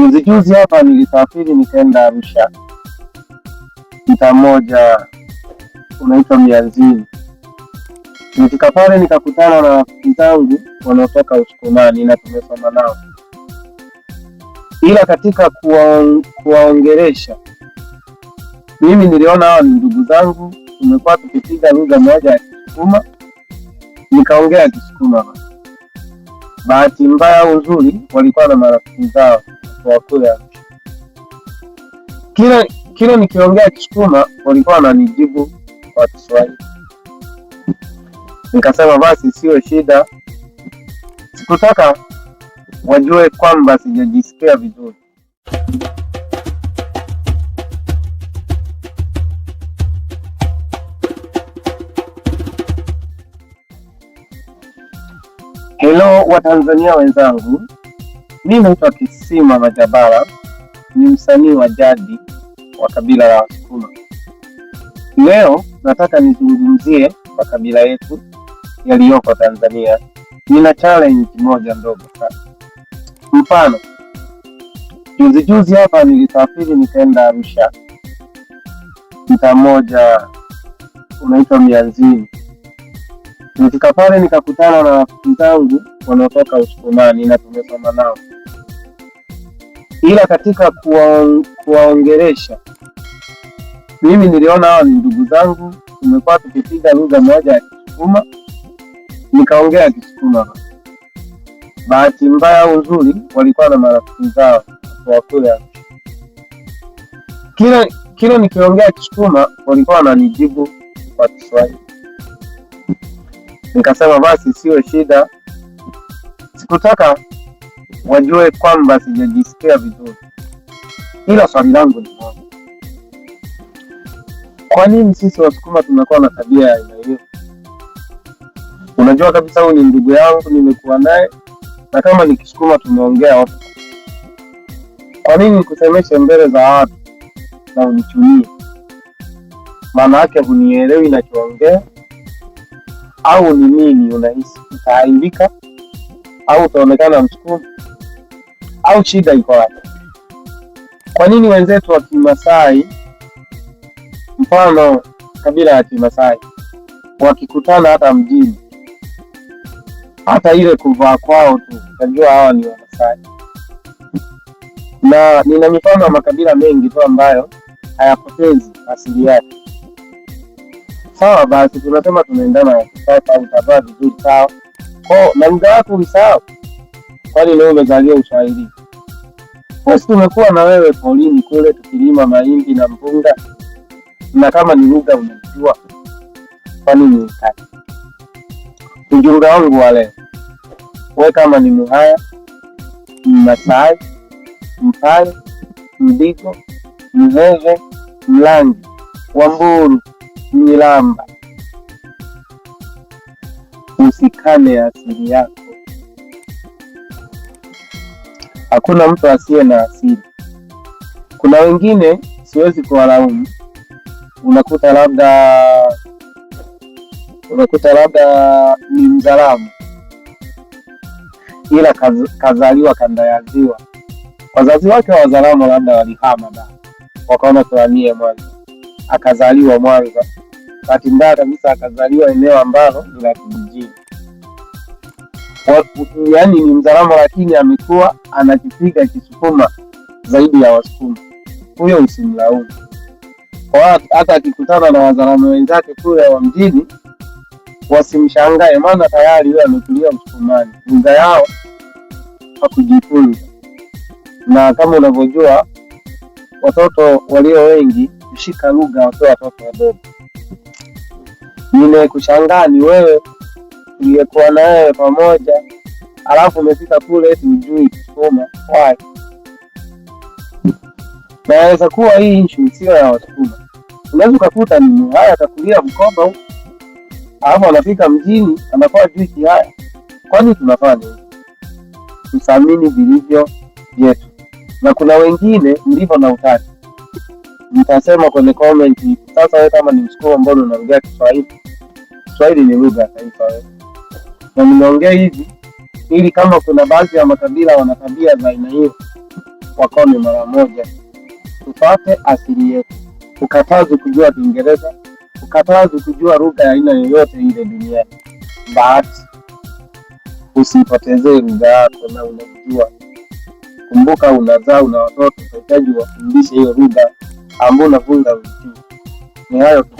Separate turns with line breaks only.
Juzi hapa nilisafiri nikaenda Arusha, mtaa mmoja unaitwa Mianzini. Nilifika pale nikakutana na rafiki zangu wanaotoka Usukumani na tumesoma nao, ila katika kuwaongelesha mimi niliona hawa ni ndugu zangu, tumekuwa tukipiga lugha moja ya Kisukuma, nikaongea Kisukuma. Bahati mbaya au nzuri, walikuwa na marafiki zao wa kule Arusha. Kila nikiongea Kisukuma walikuwa wananijibu kwa Kiswahili. Nikasema basi sio shida, sikutaka wajue kwamba sijajisikia vizuri. Hello Watanzania wenzangu, mimi naitwa Kisima Majabala, ni msanii wa jadi wa kabila la Wasukuma. Leo nataka nizungumzie makabila yetu yaliyoko Tanzania. Nina challenge moja ndogo sana. Mfano, juzi hapa nilisafiri nikaenda Arusha, mtaa mmoja unaitwa Mianzini. Nilifika pale nikakutana na rafiki zangu wanaotoka Usukumani na tumesoma nao, ila katika kuwaongelesha mimi niliona hawa ni ndugu zangu, tumekuwa tukipiga lugha moja ya Kisukuma, nikaongea Kisukuma. Bahati mbaya au nzuri, walikuwa na marafiki zao wa kule Arusha. Kila nikiongea Kisukuma walikuwa wananijibu kwa Kiswahili. Nikasema basi sio shida, sikutaka wajue kwamba sijajisikia vizuri. Ila swali langu ni moja, kwa nini sisi Wasukuma tunakuwa na tabia ya aina hiyo? Unajua kabisa huyu ni ndugu yangu, nimekuwa naye, na kama ni Kisukuma tumeongea wote. Kwa nini nikusemeshe mbele za watu na unichunie? Maana yake hunielewi ninachoongea, au ni nini? Unahisi utaaibika au utaonekana Msukuma, au shida iko wapi? Kwa nini wenzetu wa Kimasai, mfano kabila ya Kimasai, wakikutana hata mjini, hata ile kuvaa kwao tu utajua hawa ni Wamasai? Na nina mifano ya makabila mengi tu ambayo hayapotezi asili yake. Sawa, basi tunasema tunaendana na kisasa, utavaa vizuri, sawa. Na lugha yako ulisahau? Kwani leo umezalia Uswahili? Basi tumekuwa na wewe polini kule tukilima mahindi na mpunga, na kama ni lugha unajua, kwa nini utaki? Ujumbe wangu wa leo, wewe kama ni Muhaya, Mmasai, Mpare, Mdigo, Mhehe, Mlangi, Wamburu, Mnyilamba, usikane asili yako. Hakuna mtu asiye na asili. Kuna wengine siwezi kuwalaumu, unakuta labda ni Mzaramo, ila kazaliwa kanda ya Ziwa. Wazazi wake wa Wazaramo labda walihama da, wakaona tuhamie Mwanza, akazaliwa Mwanza. Bahati mbaya kabisa akazaliwa eneo ambalo ni la kijijini. Yaani ni Mzaramo lakini amekuwa anakipiga Kisukuma zaidi ya Wasukuma. Huyo usimlaumu. Hata akikutana na Wazaramo wenzake kule wa mjini, wasimshangae, maana tayari yeye amekulia Usukumani. Lugha yao hakujifunza. Na kama unavyojua, watoto walio wengi kushika lugha wakiwa watoto wadogo. Nimekushangaa ni wewe uliyekuwa na wewe pamoja, alafu umefika kule eti hujui Kisukuma. Why? Naweza kuwa hii issue sio ya Wasukuma. Unaweza kukuta ni Muhaya atakulia Mkoba huko, alafu anafika mjini anakuwa juu Kihaya. Kwani tunafanya hivi? Tusamini vilivyo vyetu. Na kuna wengine ndivyo na utaki. Nitasema kwenye comment, sasa wewe kama ni Msukuma mbona unaongea Kiswahili? Kiswahili ni lugha ya taifa wewe. Na nimeongea hivi ili kama kuna baadhi ya makabila wana tabia za aina hiyo, wakome mara moja. Tupate asili yetu. Ukatazi kujua Kiingereza, ukatazi kujua lugha ya aina yoyote ile duniani, bahati usipotezee lugha yako na unajua. Kumbuka unazaa, una watoto, unahitaji wafundishe hiyo lugha ambao unafunza ujue. Ni hayo tu.